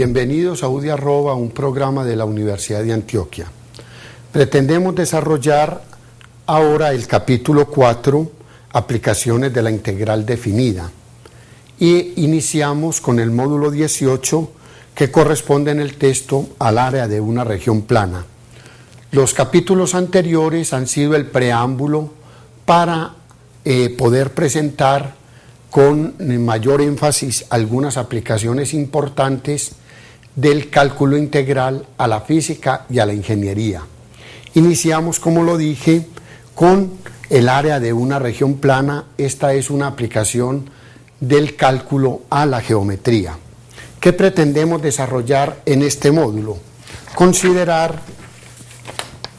Bienvenidos a UDI Arroba, un programa de la Universidad de Antioquia. Pretendemos desarrollar ahora el capítulo 4, aplicaciones de la integral definida. Y iniciamos con el módulo 18, que corresponde en el texto al área de una región plana. Los capítulos anteriores han sido el preámbulo para poder presentar con mayor énfasis algunas aplicaciones importantes del cálculo integral a la física y a la ingeniería. Iniciamos, como lo dije, con el área de una región plana. Esta es una aplicación del cálculo a la geometría. ¿Qué pretendemos desarrollar en este módulo? Considerar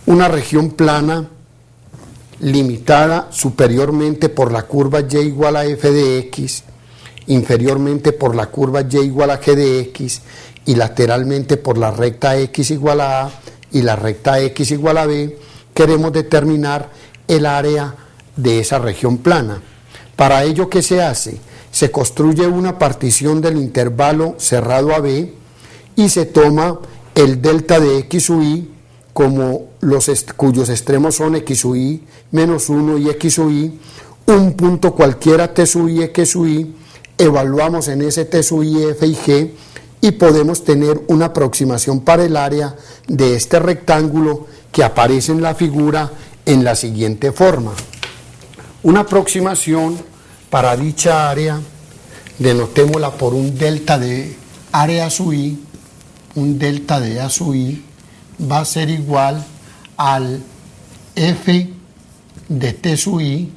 una región plana limitada superiormente por la curva y igual a f de x, inferiormente por la curva y igual a g de x, y lateralmente por la recta x igual a y la recta x igual a b. Queremos determinar el área de esa región plana. Para ello, ¿qué se hace? Se construye una partición del intervalo cerrado a b y se toma el delta de x u y como cuyos extremos son x sub i menos 1 y x sub i, un punto cualquiera t sub i, x sub i, evaluamos en ese t sub i, f y g, y podemos tener una aproximación para el área de este rectángulo que aparece en la figura en la siguiente forma. Una aproximación para dicha área, denotémosla por un delta de área sub i, un delta de a sub i, va a ser igual al f de t sub i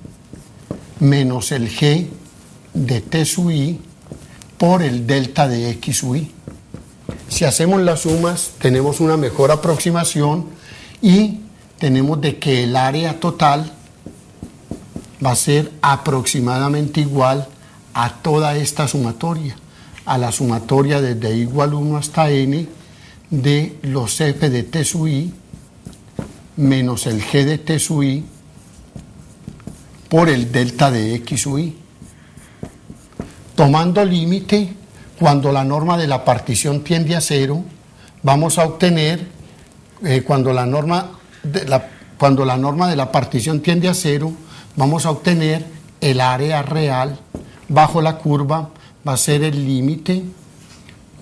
menos el g de t sub i por el delta de x sub i. Si hacemos las sumas, tenemos una mejor aproximación y tenemos de que el área total va a ser aproximadamente igual a toda esta sumatoria, a la sumatoria desde igual 1 hasta n de los f de t sub i menos el g de t sub i por el delta de x sub i. Tomando límite, cuando la norma de la partición tiende a 0, vamos a obtener, cuando la norma de la partición tiende a 0, vamos a obtener el área real bajo la curva, va a ser el límite,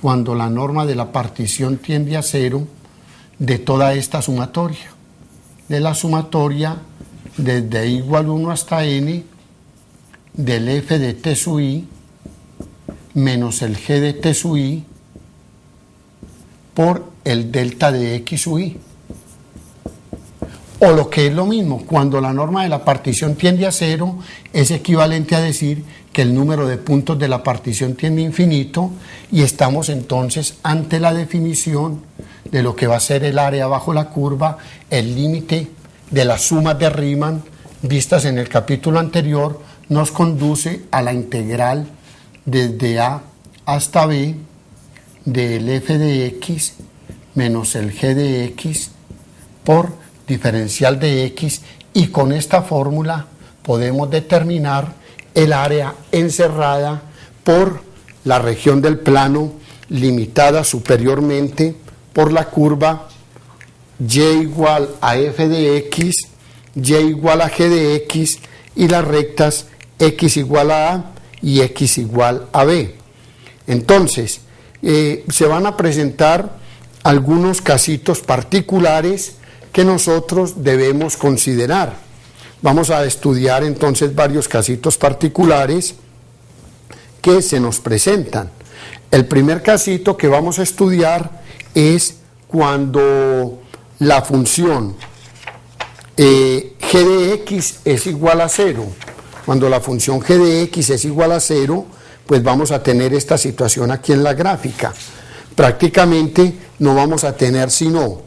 cuando la norma de la partición tiende a 0, de toda esta sumatoria, de la sumatoria desde igual 1 hasta n del f de t sub i menos el g de t sub i por el delta de x sub i. O lo que es lo mismo, cuando la norma de la partición tiende a 0, es equivalente a decir que el número de puntos de la partición tiende a infinito, y estamos entonces ante la definición de lo que va a ser el área bajo la curva, el límite de las sumas de Riemann vistas en el capítulo anterior, nos conduce a la integral desde a hasta b del f de x menos el g de x por diferencial de x, y con esta fórmula podemos determinar el área encerrada por la región del plano limitada superiormente por la curva y igual a f de x, y igual a g de x, y las rectas x igual a y x igual a b. Entonces, se van a presentar algunos casitos particulares que nosotros debemos considerar. Vamos a estudiar entonces varios casitos particulares que se nos presentan. El primer casito que vamos a estudiar es cuando la función g de x es igual a 0. Cuando la función g de x es igual a 0, pues vamos a tener esta situación aquí en la gráfica. Prácticamente no vamos a tener sino,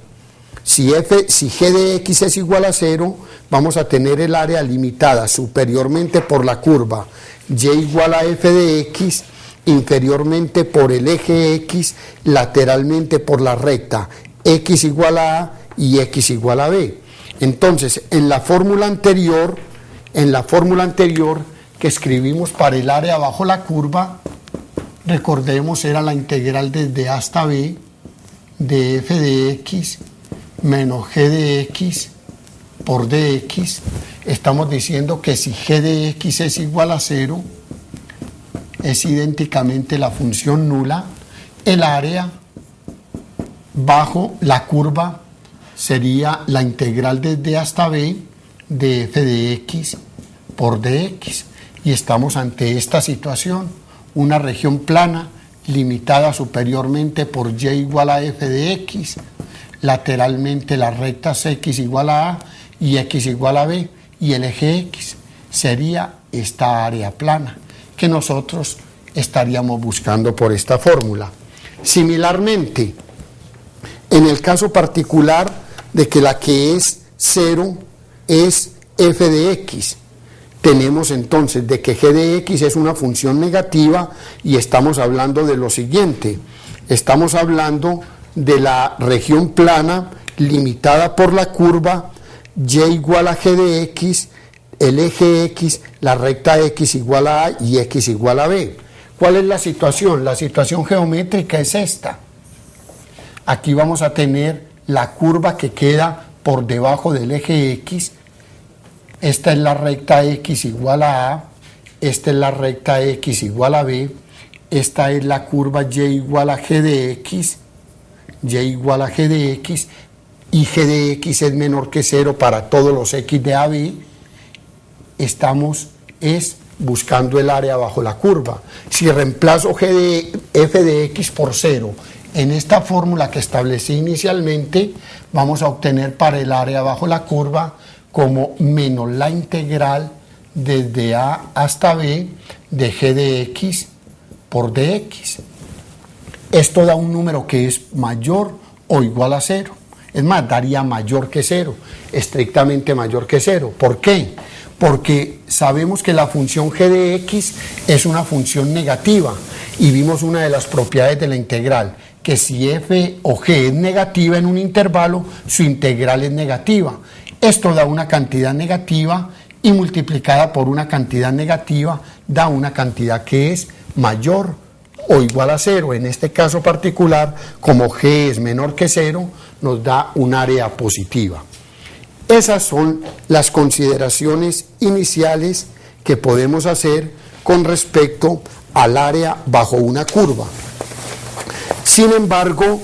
si g de x es igual a 0, vamos a tener el área limitada superiormente por la curva y igual a f de x, inferiormente por el eje x, lateralmente por la recta x igual a y x igual a b. Entonces, en la fórmula anterior que escribimos para el área bajo la curva, recordemos, era la integral desde A hasta B de f de x menos g de x por dx. Estamos diciendo que si g de x es igual a 0, es idénticamente la función nula. El área bajo la curva sería la integral desde A hasta B de f de x por dx. Y estamos ante esta situación, una región plana limitada superiormente por y igual a f de x, lateralmente las rectas x igual a a y x igual a b, y el eje x sería esta área plana que nosotros estaríamos buscando por esta fórmula. Similarmente, en el caso particular de que la que es 0 es f de x, tenemos entonces de que g de x es una función negativa y estamos hablando de lo siguiente. Estamos hablando de la región plana limitada por la curva y igual a g de x, el eje x, la recta x igual a a y x igual a b. ¿Cuál es la situación? La situación geométrica es esta. Aquí vamos a tener la curva que queda por debajo del eje x. Esta es la recta x igual a a, esta es la recta x igual a b, esta es la curva y igual a g de x, y igual a g de x, y g de x es menor que 0 para todos los x de a, b. Estamos buscando el área bajo la curva. Si reemplazo f de x por 0 en esta fórmula que establecí inicialmente, vamos a obtener para el área bajo la curva como menos la integral desde a hasta b de g de x por dx. Esto da un número que es mayor o igual a 0. Es más, daría mayor que 0, estrictamente mayor que 0. ¿Por qué? Porque sabemos que la función g de x es una función negativa y vimos una de las propiedades de la integral, que si f o g es negativa en un intervalo, su integral es negativa. Esto da una cantidad negativa y multiplicada por una cantidad negativa da una cantidad que es mayor o igual a 0. En este caso particular, como g es menor que 0, nos da un área positiva. Esas son las consideraciones iniciales que podemos hacer con respecto al área bajo una curva. Sin embargo,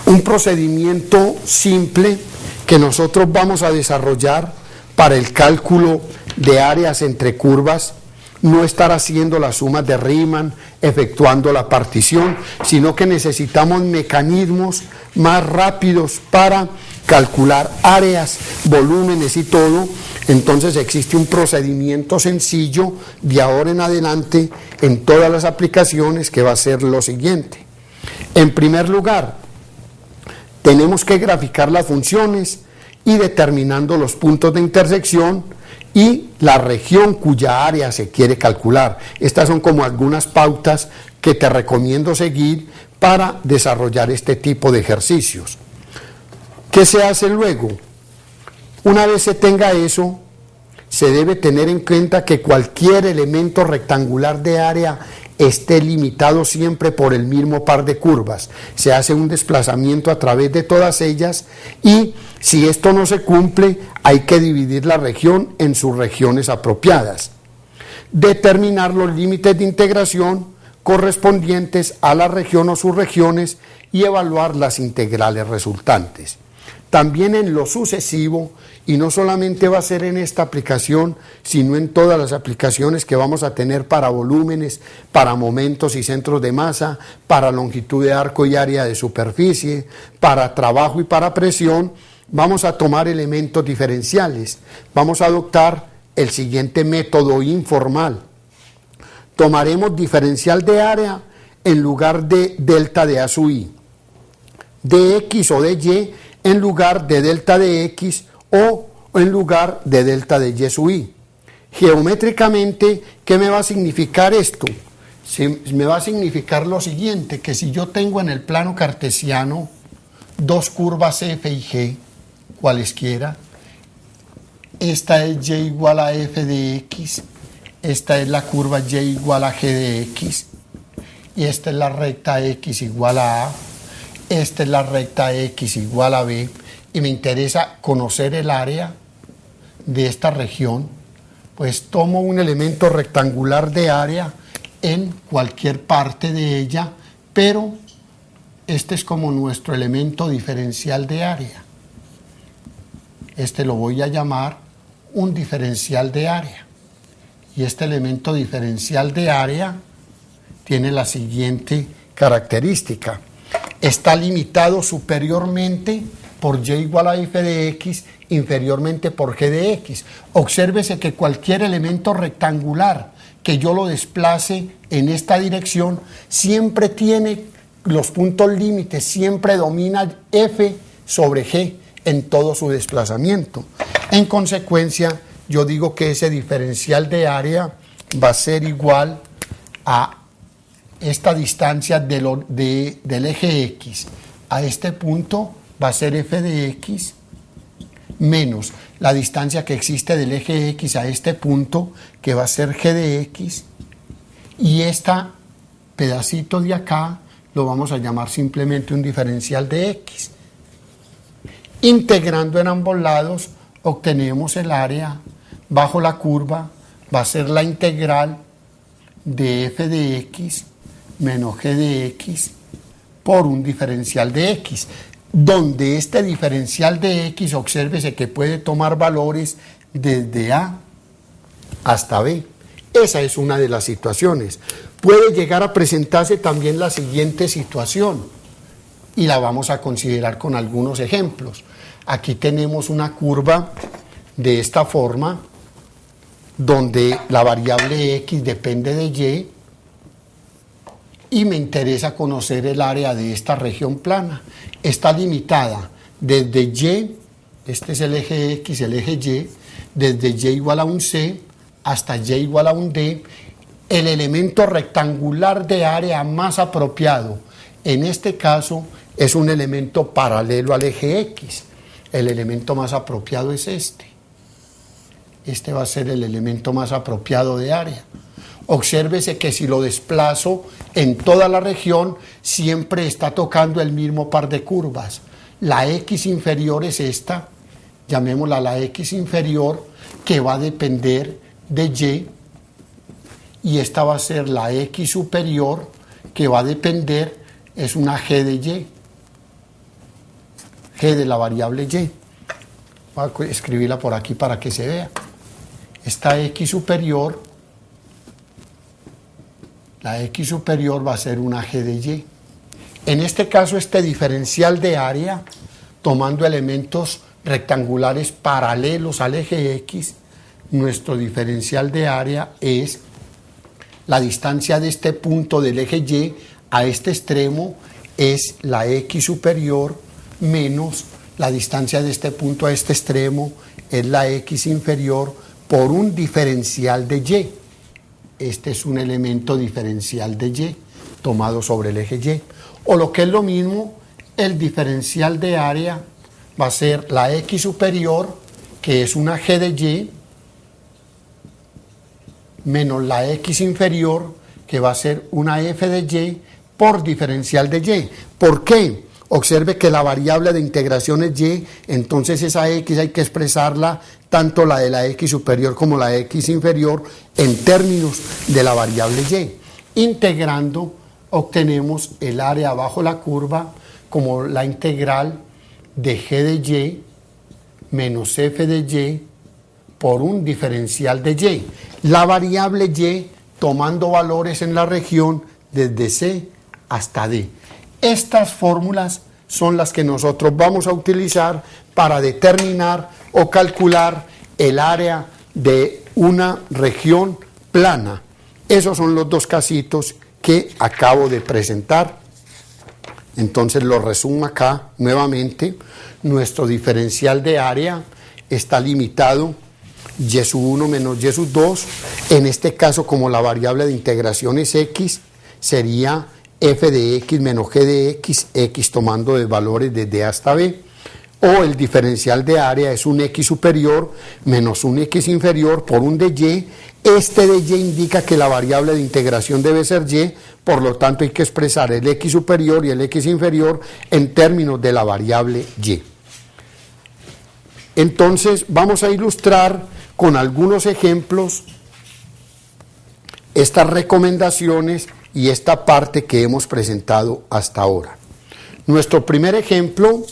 un procedimiento simple que nosotros vamos a desarrollar para el cálculo de áreas entre curvas, no estar haciendo las sumas de Riemann, efectuando la partición, sino que necesitamos mecanismos más rápidos para calcular áreas, volúmenes y todo. Entonces existe un procedimiento sencillo de ahora en adelante en todas las aplicaciones que va a ser lo siguiente. En primer lugar, tenemos que graficar las funciones y determinando los puntos de intersección y la región cuya área se quiere calcular. Estas son como algunas pautas que te recomiendo seguir para desarrollar este tipo de ejercicios. ¿Qué se hace luego? Una vez se tenga eso, se debe tener en cuenta que cualquier elemento rectangular de área esté limitado siempre por el mismo par de curvas. Se hace un desplazamiento a través de todas ellas y si esto no se cumple, hay que dividir la región en sus regiones apropiadas. Determinar los límites de integración correspondientes a la región o subregiones y evaluar las integrales resultantes. También en lo sucesivo, y no solamente va a ser en esta aplicación, sino en todas las aplicaciones que vamos a tener para volúmenes, para momentos y centros de masa, para longitud de arco y área de superficie, para trabajo y para presión, vamos a tomar elementos diferenciales. Vamos a adoptar el siguiente método informal. Tomaremos diferencial de área en lugar de delta de A sub i, de X o de Y en lugar de delta de X o en lugar de delta de Y sub i. Geométricamente, ¿qué me va a significar esto? Me va a significar lo siguiente, que si yo tengo en el plano cartesiano dos curvas F y G, cualesquiera, esta es Y igual a F de X, esta es la curva Y igual a G de X, y esta es la recta X igual a A, esta es la recta X igual a B, y me interesa conocer el área de esta región, pues tomo un elemento rectangular de área en cualquier parte de ella, pero este es como nuestro elemento diferencial de área. Este lo voy a llamar un diferencial de área. Y este elemento diferencial de área tiene la siguiente característica. Está limitado superiormente por y igual a f de x, inferiormente por g de x. Obsérvese que cualquier elemento rectangular que yo lo desplace en esta dirección siempre tiene los puntos límites, siempre domina f sobre g en todo su desplazamiento. En consecuencia, yo digo que ese diferencial de área va a ser igual a esta distancia del eje x a este punto, va a ser f de x menos la distancia que existe del eje x a este punto, que va a ser g de x, y este pedacito de acá lo vamos a llamar simplemente un diferencial de x. Integrando en ambos lados obtenemos el área bajo la curva, va a ser la integral de f de x menos g de x por un diferencial de x, donde este diferencial de x, obsérvese que puede tomar valores desde A hasta B. Esa es una de las situaciones. Puede llegar a presentarse también la siguiente situación, y la vamos a considerar con algunos ejemplos. Aquí tenemos una curva de esta forma, donde la variable x depende de y, y me interesa conocer el área de esta región plana. Está limitada desde y, este es el eje x, el eje y, desde y igual a un c hasta y igual a un d. El elemento rectangular de área más apropiado en este caso es un elemento paralelo al eje x. El elemento más apropiado es este. Este va a ser el elemento más apropiado de área. Obsérvese que si lo desplazo en toda la región, siempre está tocando el mismo par de curvas. La x inferior es esta, llamémosla la x inferior, que va a depender de y esta va a ser la x superior, que va a depender, es una g de y, g de la variable y. Voy a escribirla por aquí para que se vea. Esta x superior, la x superior va a ser una g de y. En este caso, este diferencial de área, tomando elementos rectangulares paralelos al eje x, nuestro diferencial de área es la distancia de este punto del eje y a este extremo, es la x superior menos la distancia de este punto a este extremo, es la x inferior, por un diferencial de y. Este es un elemento diferencial de y tomado sobre el eje y. O lo que es lo mismo, el diferencial de área va a ser la x superior, que es una g de y, menos la x inferior, que va a ser una f de y, por diferencial de y. ¿Por qué? Observe que la variable de integración es y, entonces esa x hay que expresarla, tanto la de la x superior como la x inferior, en términos de la variable y. Integrando, obtenemos el área bajo la curva como la integral de g de y menos f de y por un diferencial de y. La variable y tomando valores en la región desde c hasta d. Estas fórmulas son las que nosotros vamos a utilizar para determinar o calcular el área de una región plana. Esos son los dos casitos que acabo de presentar. Entonces lo resumo acá nuevamente. Nuestro diferencial de área está limitado y sub 1 menos y sub 2. En este caso, como la variable de integración es x, sería f de x menos g de x, x tomando de valores desde a hasta b. o el diferencial de área es un x superior menos un x inferior por un de y. Este de y indica que la variable de integración debe ser y, por lo tanto hay que expresar el x superior y el x inferior en términos de la variable y. Entonces vamos a ilustrar con algunos ejemplos estas recomendaciones y esta parte que hemos presentado hasta ahora. Nuestro primer ejemplo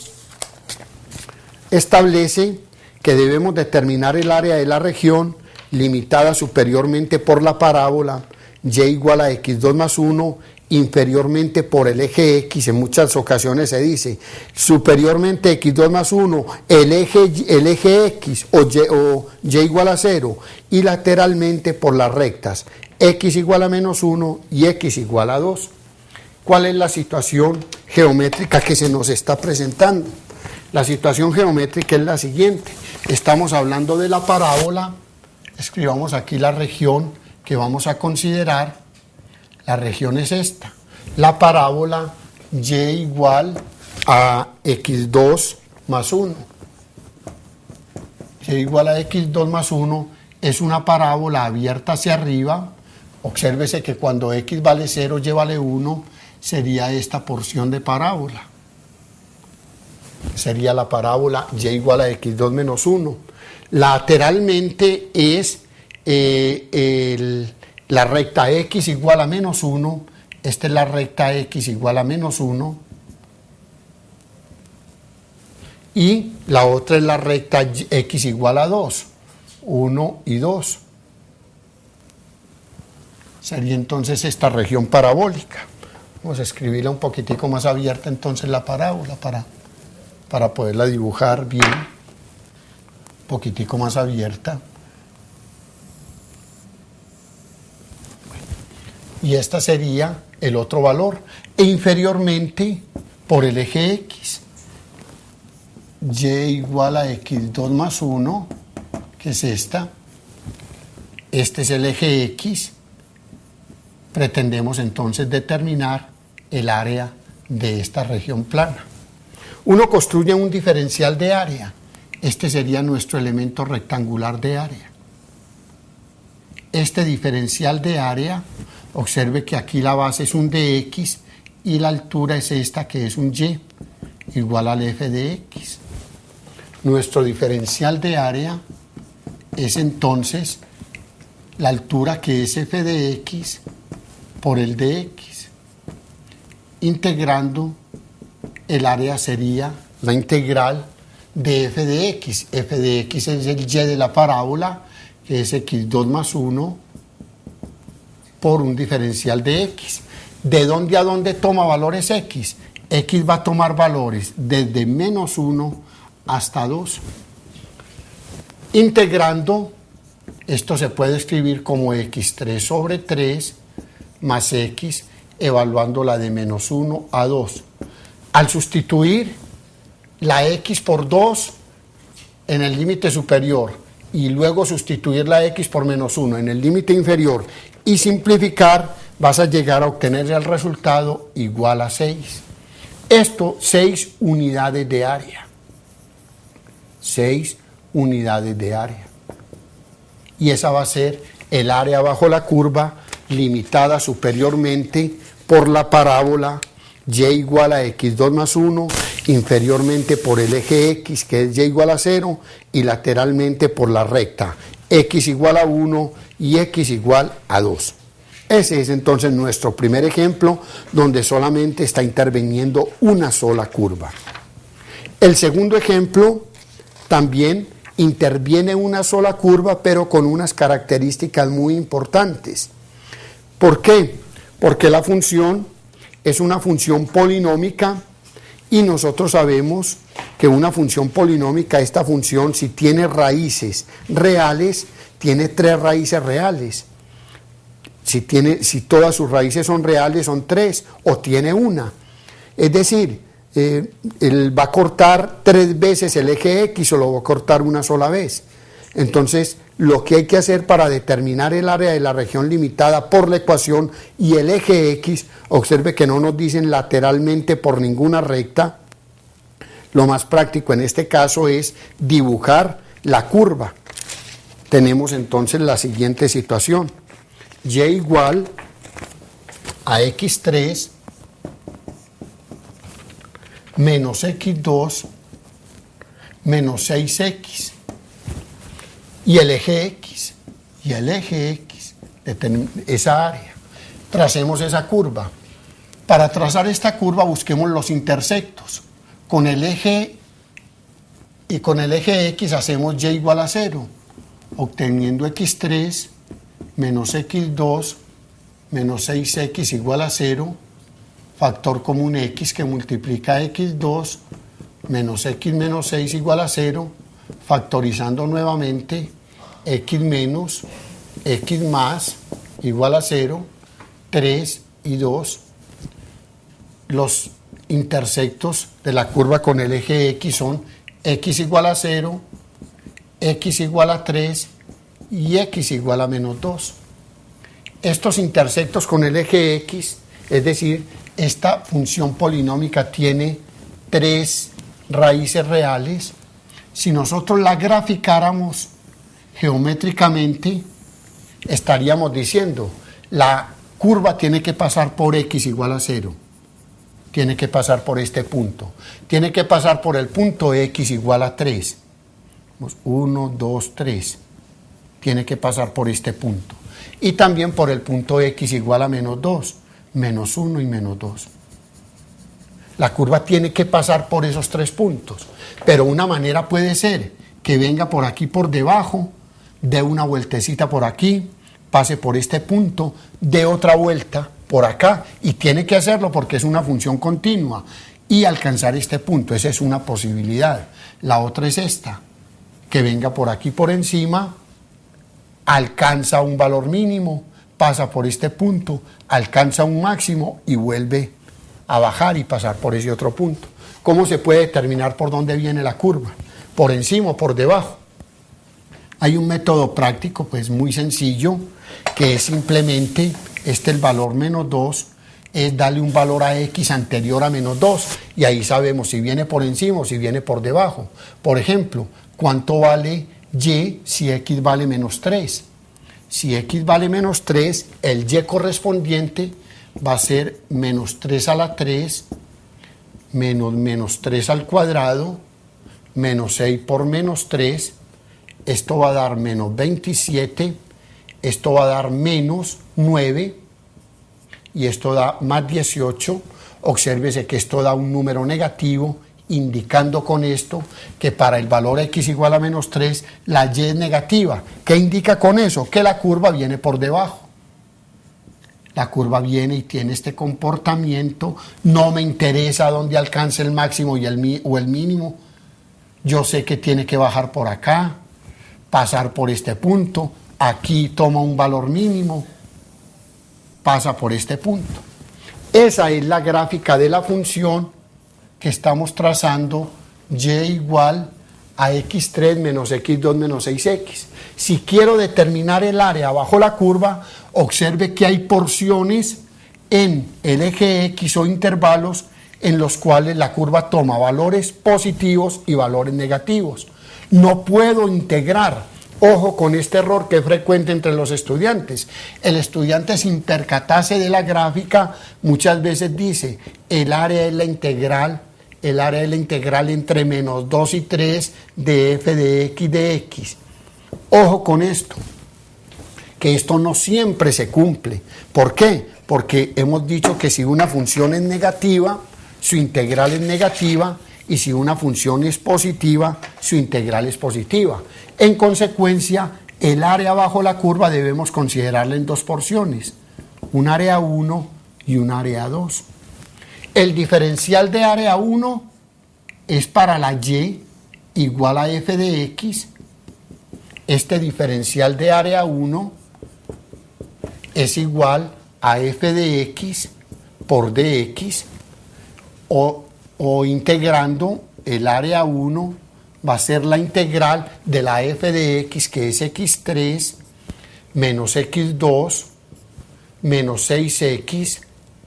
establece que debemos determinar el área de la región limitada superiormente por la parábola y igual a x2 más 1, inferiormente por el eje x. En muchas ocasiones se dice superiormente x2 más 1, el eje x o y igual a 0, y lateralmente por las rectas x igual a menos 1 y x igual a 2. ¿Cuál es la situación geométrica que se nos está presentando? La situación geométrica es la siguiente. Estamos hablando de la parábola. Escribamos aquí la región que vamos a considerar. La región es esta. La parábola y igual a x2 más 1. Y igual a x2 más 1 es una parábola abierta hacia arriba. Obsérvese que cuando x vale 0, y vale 1, sería esta porción de parábola. Sería la parábola y igual a x2 menos 1. Lateralmente es la recta x igual a menos 1. Esta es la recta x igual a menos 1. Y la otra es la recta x igual a 2. 1 y 2. Sería entonces esta región parabólica. Vamos a escribirla un poquitico más abierta entonces la parábola para poderla dibujar bien. Un poquitico más abierta. Y esta sería el otro valor. E inferiormente por el eje x. Y igual a x2 más 1, que es esta. Este es el eje x. Pretendemos entonces determinar el área de esta región plana. Uno construye un diferencial de área. Este sería nuestro elemento rectangular de área. Este diferencial de área, observe que aquí la base es un dx y la altura es esta, que es un y, igual al f de x. Nuestro diferencial de área es entonces la altura, que es f de x, por el de x. Integrando, el área sería la integral de f de x. F de x es el y de la parábola, que es x2 más 1, por un diferencial de x. ¿De dónde a dónde toma valores x? X va a tomar valores desde menos 1 hasta 2. Integrando, esto se puede escribir como x3 sobre 3 más x, evaluándola de menos 1 a 2. Al sustituir la x por 2 en el límite superior y luego sustituir la x por menos 1 en el límite inferior y simplificar, vas a llegar a obtener el resultado igual a 6. Esto, 6 unidades de área. 6 unidades de área. Y esa va a ser el área bajo la curva, limitada superiormente por la parábola y igual a x2 más 1, inferiormente por el eje x, que es y igual a 0, y lateralmente por la recta x igual a 1 y x igual a 2. Ese es entonces nuestro primer ejemplo, donde solamente está interviniendo una sola curva. El segundo ejemplo también interviene una sola curva, pero con unas características muy importantes. ¿Por qué? Porque la función es una función polinómica y nosotros sabemos que una función polinómica, esta función, si tiene raíces reales, tiene 3 raíces reales. Si todas sus raíces son reales, son 3, o tiene una. Es decir, él va a cortar 3 veces el eje x o lo va a cortar una sola vez. Entonces, lo que hay que hacer para determinar el área de la región limitada por la ecuación y el eje x, observe que no nos dicen lateralmente por ninguna recta, Lo más práctico en este caso es dibujar la curva. Tenemos entonces la siguiente situación. Y igual a x3 menos x2 menos 6x. Y el eje x. Y el eje x. Esa área. Tracemos esa curva. Para trazar esta curva busquemos los intersectos. Con el eje y con el eje x hacemos y igual a 0, obteniendo x3 menos x2 menos 6x igual a 0, factor común x que multiplica x2 menos x menos 6 igual a 0, factorizando nuevamente x menos x más igual a 0, 3 y 2. Los intersectos de la curva con el eje x son x igual a 0, x igual a 3 y x igual a menos 2. Estos intersectos con el eje x, es decir, esta función polinómica tiene 3 raíces reales. Si nosotros la graficáramos geométricamente, estaríamos diciendo, la curva tiene que pasar por x igual a 0. Tiene que pasar por este punto. Tiene que pasar por el punto x igual a 3. 1, 2, 3. Tiene que pasar por este punto. Y también por el punto x igual a menos 2. Menos 1 y menos 2. La curva tiene que pasar por esos 3 puntos. Pero una manera puede ser que venga por aquí por debajo, dé una vueltecita por aquí, pase por este punto, dé otra vuelta por acá, y tiene que hacerlo porque es una función continua, y alcanzar este punto. Esa es una posibilidad. La otra es esta, que venga por aquí por encima, alcanza un valor mínimo, pasa por este punto, alcanza un máximo y vuelve a bajar y pasar por ese otro punto. ¿Cómo se puede determinar por dónde viene la curva? ¿Por encima o por debajo? Hay un método práctico, pues muy sencillo, que es simplemente el valor menos 2, es darle un valor a x anterior a menos 2, y ahí sabemos si viene por encima o si viene por debajo. Por ejemplo, ¿cuánto vale y si x vale menos 3? Si x vale menos 3, el y correspondiente va a ser menos 3 a la 3, menos 3 al cuadrado, menos 6 por menos 3, esto va a dar menos 27, esto va a dar menos 9, y esto da más 18. Obsérvese que esto da un número negativo, indicando con esto que para el valor x igual a menos 3, la y es negativa. ¿Qué indica con eso? Que la curva viene por debajo. La curva viene y tiene este comportamiento. No me interesa dónde alcance el máximo o el mínimo. Yo sé que tiene que bajar por acá, pasar por este punto. Aquí toma un valor mínimo, pasa por este punto. Esa es la gráfica de la función que estamos trazando, y igual a x3 menos x2 menos 6x. Si quiero determinar el área bajo la curva, observe que hay porciones en el eje x o intervalos en los cuales la curva toma valores positivos y valores negativos. No puedo integrar. Ojo con este error que es frecuente entre los estudiantes. El estudiante, sin percatarse de la gráfica, muchas veces dice, el área es la integral entre menos 2 y 3 de f de x de x. Ojo con esto, que esto no siempre se cumple. ¿Por qué? Porque hemos dicho que si una función es negativa, su integral es negativa, y si una función es positiva, su integral es positiva. En consecuencia, el área bajo la curva debemos considerarla en dos porciones, un área 1 y un área 2. El diferencial de área 1 es para la y igual a f de x. Este diferencial de área 1 es igual a f de x por dx, o integrando el área 1 va a ser la integral de la f de x, que es x3 menos x2 menos 6x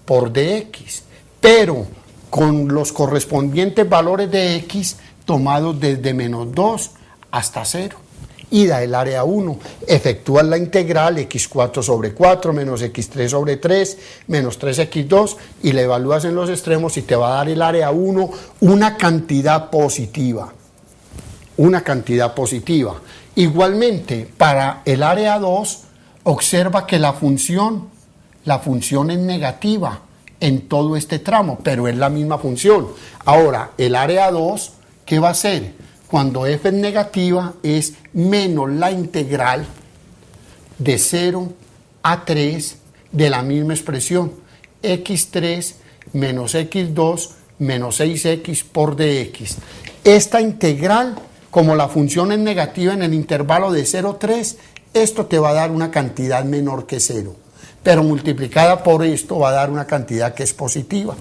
por dx. Pero con los correspondientes valores de x tomados desde menos 2 hasta 0. Y da el área 1. Efectúas la integral x4 sobre 4 menos x3 sobre 3 menos 3x2 y la evalúas en los extremos y te va a dar el área 1, una cantidad positiva. Una cantidad positiva. Igualmente, para el área 2, observa que la función es negativa en todo este tramo, pero es la misma función. Ahora, el área 2, ¿qué va a ser? Cuando f es negativa, es menos la integral de 0 a 3 de la misma expresión, x3 menos x2 menos 6x por dx. Esta integral, como la función es negativa en el intervalo de 0 a 3, esto te va a dar una cantidad menor que 0. Pero multiplicada por esto va a dar una cantidad que es positiva.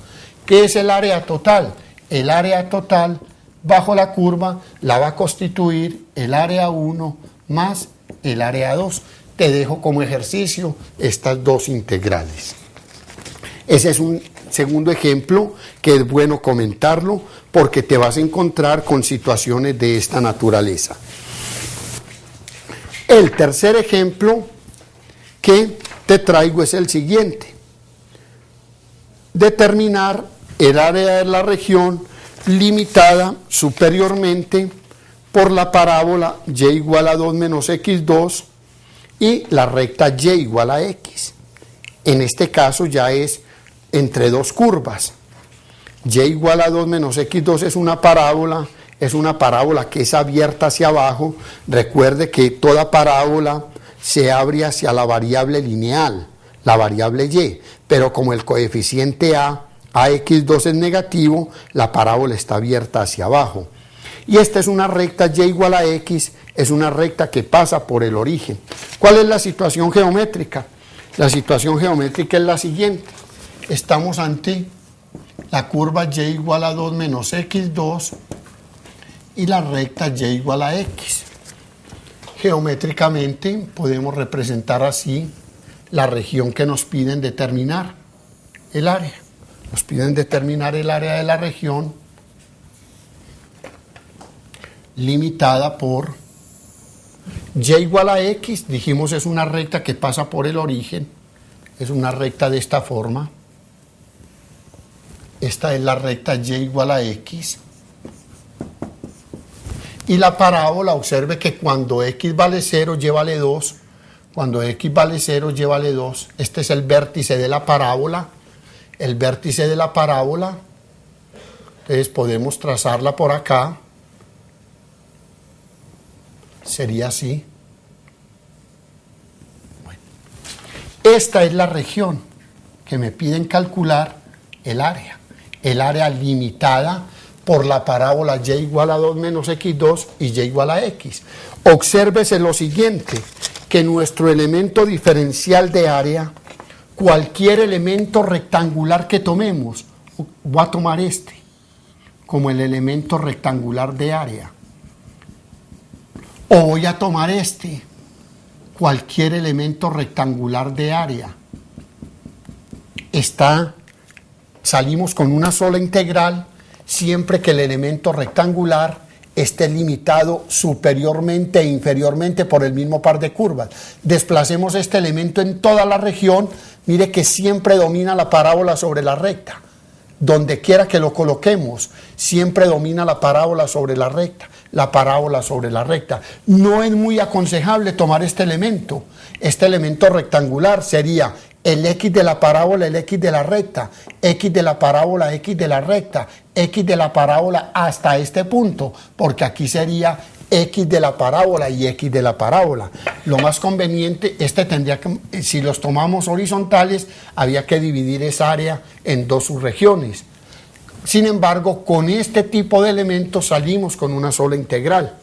¿Qué es el área total? El área total bajo la curva la va a constituir el área 1 más el área 2. Te dejo como ejercicio estas dos integrales. Ese es un segundo ejemplo que es bueno comentarlo porque te vas a encontrar con situaciones de esta naturaleza. El tercer ejemplo que te traigo es el siguiente. Determinar el área de la región limitada superiormente por la parábola y igual a 2 menos x2 y la recta y igual a x. En este caso ya es entre dos curvas. Y igual a 2 menos x2 es una parábola que es abierta hacia abajo. Recuerde que toda parábola se abre hacia la variable lineal, la variable y, pero como el coeficiente ax2 es negativo, la parábola está abierta hacia abajo. Y esta es una recta y igual a x, es una recta que pasa por el origen. ¿Cuál es la situación geométrica? La situación geométrica es la siguiente. Estamos ante la curva y igual a 2 menos x2 y la recta y igual a x. Geométricamente podemos representar así la región que nos piden determinar, el área. Nos piden determinar el área de la región limitada por y igual a x, dijimos es una recta que pasa por el origen, es una recta de esta forma. Esta es la recta y igual a x. Y la parábola, observe que cuando x vale 0, y vale 2. Cuando x vale 0, y vale 2. Este es el vértice de la parábola. El vértice de la parábola. Entonces podemos trazarla por acá. Sería así. Bueno. Esta es la región que me piden calcular el área. El área limitada por la parábola y igual a 2 menos x2 y y igual a x. Obsérvese lo siguiente, que nuestro elemento diferencial de área, cualquier elemento rectangular que tomemos, voy a tomar este como el elemento rectangular de área, o voy a tomar este, cualquier elemento rectangular de área. Salimos con una sola integral siempre que el elemento rectangular esté limitado superiormente e inferiormente por el mismo par de curvas. Desplacemos este elemento en toda la región, mire que siempre domina la parábola sobre la recta. Donde quiera que lo coloquemos, siempre domina la parábola sobre la recta, la parábola sobre la recta. No es muy aconsejable tomar este elemento rectangular sería el x de la parábola, el x de la recta, x de la parábola, x de la recta, x de la parábola hasta este punto, porque aquí sería x de la parábola y x de la parábola. Lo más conveniente, tendría que, si los tomamos horizontales, había que dividir esa área en dos subregiones. Sin embargo, con este tipo de elementos salimos con una sola integral.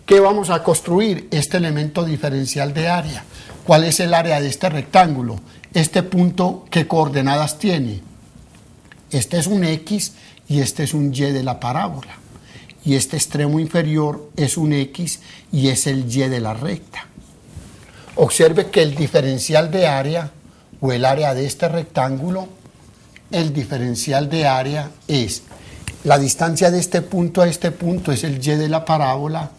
¿Qué vamos a construir? Este elemento diferencial de área. ¿Cuál es el área de este rectángulo? Este punto, ¿qué coordenadas tiene? Este es un x y este es un y de la parábola. Y este extremo inferior es un x y es el y de la recta. Observe que el diferencial de área o el área de este rectángulo el diferencial de área es la distancia de este punto a este punto es el y de la parábola,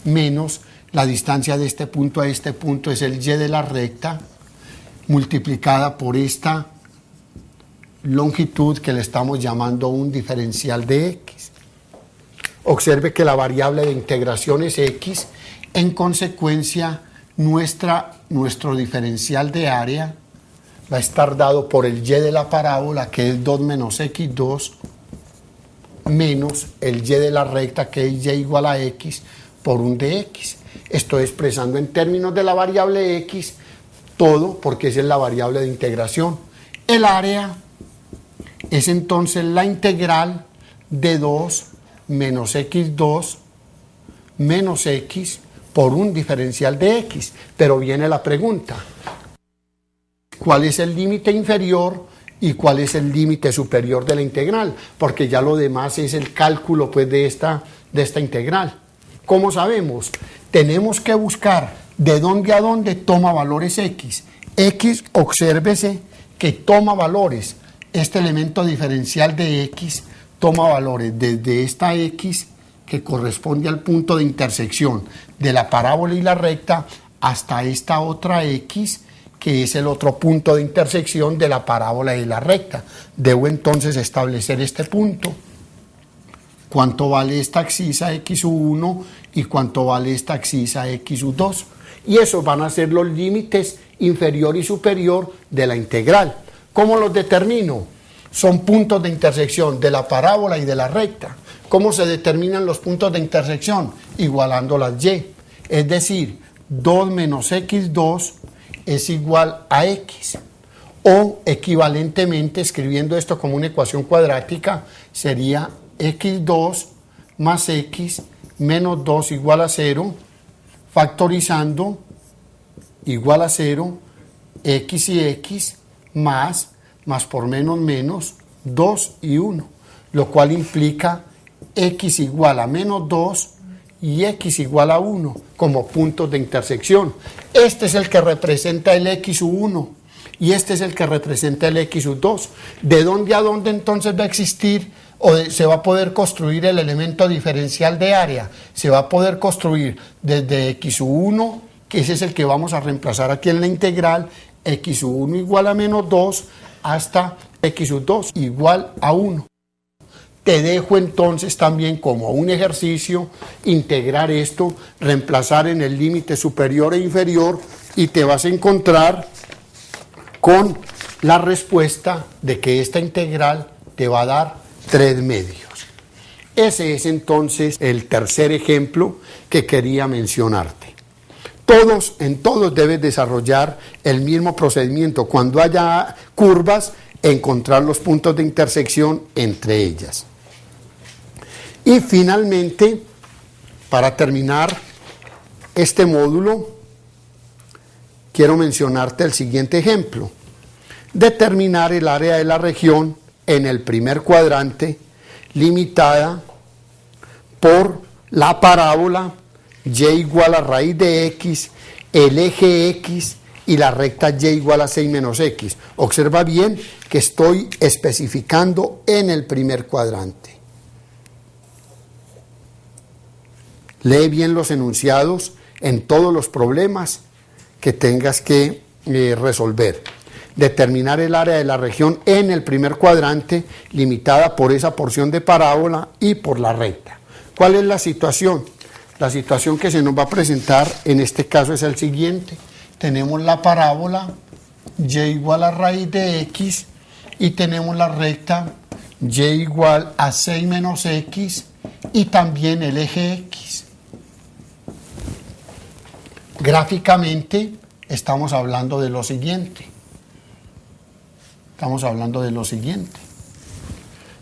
menos la distancia de este punto a este punto es el y de la recta, multiplicada por esta longitud que le estamos llamando un diferencial de x. Observe que la variable de integración es x, en consecuencia nuestro diferencial de área va a estar dado por el y de la parábola, que es 2 menos x2, menos el y de la recta, que es y igual a x, por un de x. Estoy expresando en términos de la variable x todo, porque esa es la variable de integración. El área es entonces la integral de 2 menos x2 menos x por un diferencial de x. Pero viene la pregunta: ¿cuál es el límite inferior y cuál es el límite superior de la integral? Porque ya lo demás es el cálculo pues, de esta integral. ¿Cómo sabemos? Tenemos que buscar de dónde a dónde toma valores x. X, obsérvese que toma valores. Este elemento diferencial de x toma valores desde esta x, que corresponde al punto de intersección de la parábola y la recta, hasta esta otra x, que es el otro punto de intersección de la parábola y la recta. Debo entonces establecer este punto. ¿Cuánto vale esta abscisa xu1 y cuánto vale esta abscisa xu2? Y esos van a ser los límites inferior y superior de la integral. ¿Cómo los determino? Son puntos de intersección de la parábola y de la recta. ¿Cómo se determinan los puntos de intersección? Igualando las y. Es decir, 2 menos x2 es igual a x. O equivalentemente, escribiendo esto como una ecuación cuadrática, sería x2 más x menos 2 igual a 0, factorizando igual a 0, x y x más por menos, 2 y 1, lo cual implica x igual a menos 2 y x igual a 1 como puntos de intersección. Este es el que representa el xu1 y este es el que representa el xu2. ¿De dónde a dónde entonces va a existir o se va a poder construir el elemento diferencial de área? Se va a poder construir desde xu1, que ese es el que vamos a reemplazar aquí en la integral, xu1 igual a menos 2, hasta xu2 igual a 1. Te dejo entonces también como un ejercicio integrar esto, reemplazar en el límite superior e inferior, y te vas a encontrar con la respuesta de que esta integral te va a dar 3 medios. Ese es entonces el tercer ejemplo que quería mencionarte. En todos debes desarrollar el mismo procedimiento. Cuando haya curvas, encontrar los puntos de intersección entre ellas. Y finalmente, para terminar este módulo, quiero mencionarte el siguiente ejemplo. Determinar el área de la región en el primer cuadrante, limitada por la parábola y igual a raíz de x, el eje x y la recta y igual a 6 menos x. Observa bien que estoy especificando en el primer cuadrante. Lee bien los enunciados en todos los problemas que tengas que resolver. Determinar el área de la región en el primer cuadrante, limitada por esa porción de parábola y por la recta. ¿Cuál es la situación? La situación que se nos va a presentar en este caso es el siguiente. Tenemos la parábola y igual a raíz de x y tenemos la recta y igual a 6 menos x y también el eje x. Gráficamente estamos hablando de lo siguiente.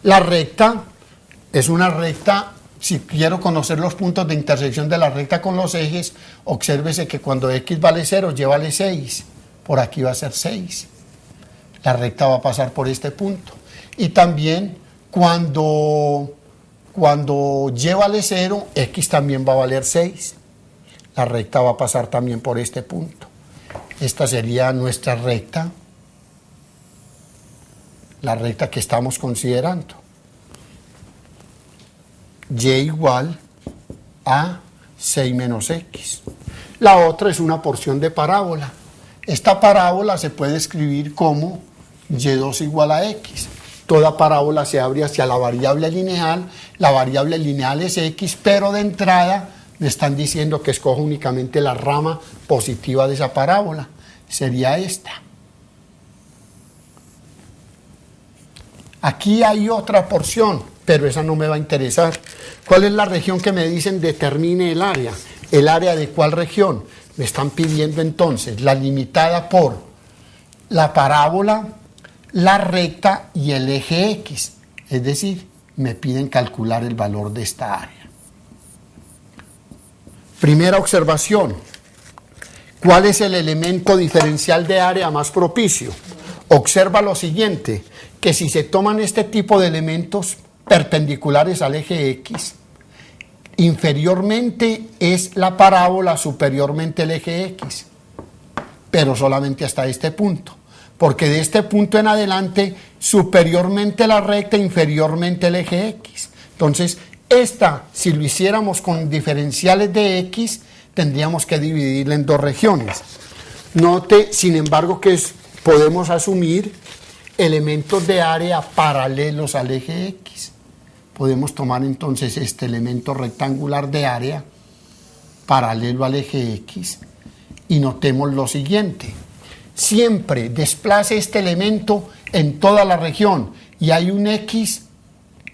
La recta es una recta. Si quiero conocer los puntos de intersección de la recta con los ejes, obsérvese que cuando x vale 0, y vale 6. Por aquí va a ser 6. La recta va a pasar por este punto. Y también cuando y vale 0, x también va a valer 6. La recta va a pasar también por este punto. Esta sería nuestra recta. la recta que estamos considerando. Y igual a 6 menos x. La otra es una porción de parábola. Esta parábola se puede escribir como y2 igual a x. Toda parábola se abre hacia la variable lineal es x, pero de entrada me están diciendo que escojo únicamente la rama positiva de esa parábola. Sería esta. Aquí hay otra porción, pero esa no me va a interesar. ¿Cuál es la región que me dicen determine el área? ¿El área de cuál región? Me están pidiendo entonces la limitada por la parábola, la recta y el eje X. Es decir, me piden calcular el valor de esta área. Primera observación. ¿Cuál es el elemento diferencial de área más propicio? Observa lo siguiente, que si se toman este tipo de elementos perpendiculares al eje X, inferiormente es la parábola, superiormente el eje X, pero solamente hasta este punto, porque de este punto en adelante, superiormente la recta, inferiormente el eje X. Entonces, esta, si lo hiciéramos con diferenciales de X, tendríamos que dividirla en dos regiones. Note, sin embargo, que podemos asumir elementos de área paralelos al eje X. Podemos tomar entonces este elemento rectangular de área paralelo al eje X y notemos lo siguiente. Siempre desplace este elemento en toda la región y hay un X,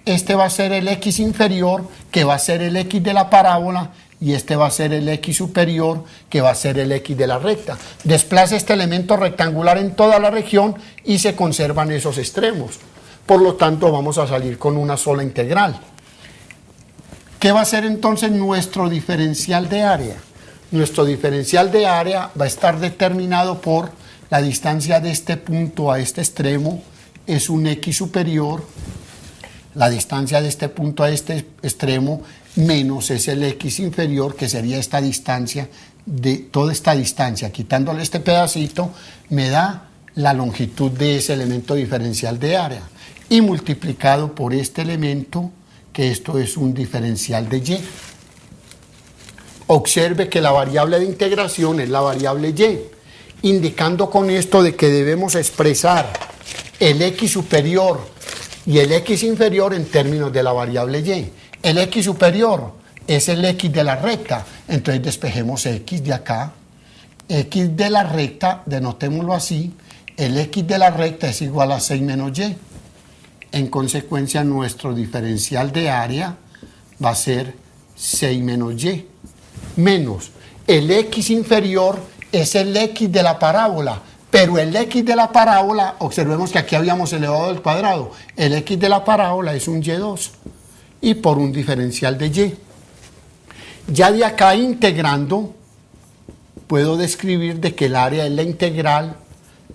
este va a ser el X inferior, que va a ser el X de la parábola, y este va a ser el X superior, que va a ser el X de la recta. Desplace este elemento rectangular en toda la región y se conservan esos extremos. Por lo tanto, vamos a salir con una sola integral. ¿Qué va a ser entonces nuestro diferencial de área? Nuestro diferencial de área va a estar determinado por la distancia de este punto a este extremo, es un X superior. La distancia de este punto a este extremo menos es el X inferior, que sería esta distancia, de toda esta distancia, quitándole este pedacito, me da la longitud de ese elemento diferencial de área, y multiplicado por este elemento, que esto es un diferencial de Y. Observe que la variable de integración es la variable Y, indicando con esto de que debemos expresar el X superior y el X inferior en términos de la variable Y. El X superior es el X de la recta, entonces despejemos X de acá. X de la recta, denotémoslo así, el X de la recta es igual a 6 menos Y. En consecuencia, nuestro diferencial de área va a ser 6 menos Y, menos el X inferior es el X de la parábola, pero el X de la parábola, observemos que aquí habíamos elevado al cuadrado, el X de la parábola es un Y2, y por un diferencial de Y. Ya de acá integrando, puedo describir de que el área es la integral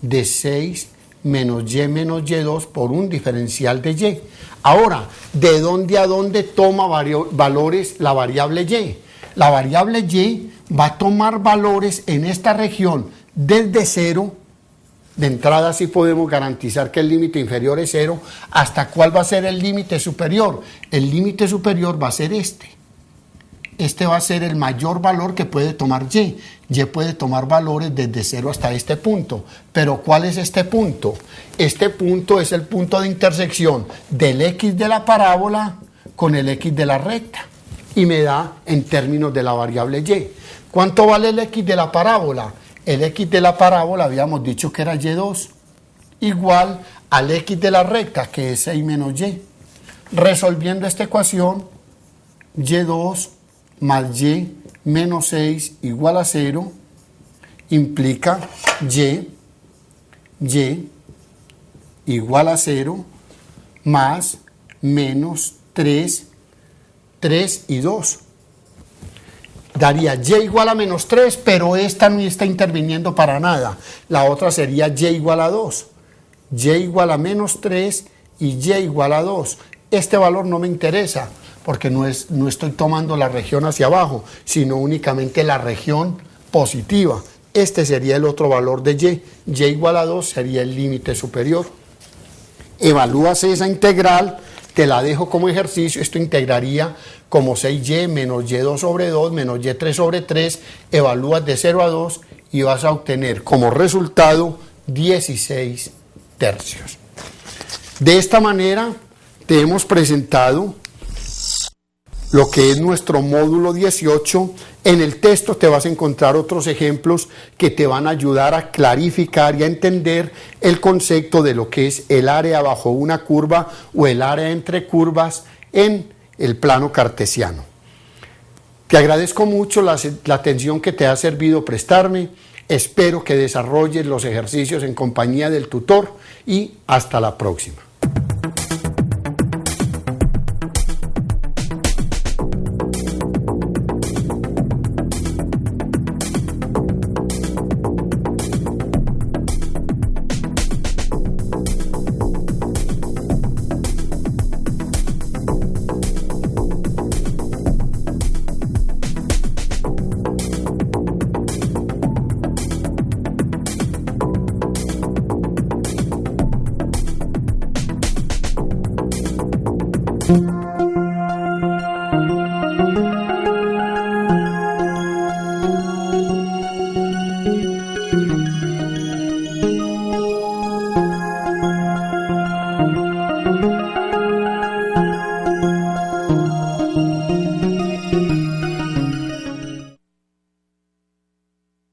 de 6 menos Y2 por un diferencial de Y. Ahora, ¿de dónde a dónde toma valores la variable Y? La variable Y va a tomar valores en esta región desde 0. De entrada sí podemos garantizar que el límite inferior es 0. ¿Hasta cuál va a ser el límite superior? El límite superior va a ser este. Este va a ser el mayor valor que puede tomar Y. Y puede tomar valores desde 0 hasta este punto. Pero ¿cuál es este punto? Este punto es el punto de intersección del X de la parábola con el X de la recta. Y me da en términos de la variable Y. ¿Cuánto vale el X de la parábola? El X de la parábola habíamos dicho que era Y2, igual al X de la recta, que es 6 menos Y. Resolviendo esta ecuación, Y2 más Y menos 6 igual a 0, implica Y igual a 0, más menos 3 y 2. Daría Y igual a menos 3, pero esta no está interviniendo para nada. La otra sería Y igual a 2. Y igual a menos 3 y Y igual a 2. Este valor no me interesa, porque no estoy tomando la región hacia abajo, sino únicamente la región positiva. Este sería el otro valor de Y. Y igual a 2 sería el límite superior. evalúas esa integral, te la dejo como ejercicio, esto integraría como 6y menos y2 sobre 2 menos y3 sobre 3, evalúas de 0 a 2 y vas a obtener como resultado 16 tercios. De esta manera te hemos presentado lo que es nuestro módulo 18. En el texto te vas a encontrar otros ejemplos que te van a ayudar a clarificar y a entender el concepto de lo que es el área bajo una curva o el área entre curvas en el plano cartesiano. Te agradezco mucho la atención que te ha servido prestarme. Espero que desarrolles los ejercicios en compañía del tutor y hasta la próxima.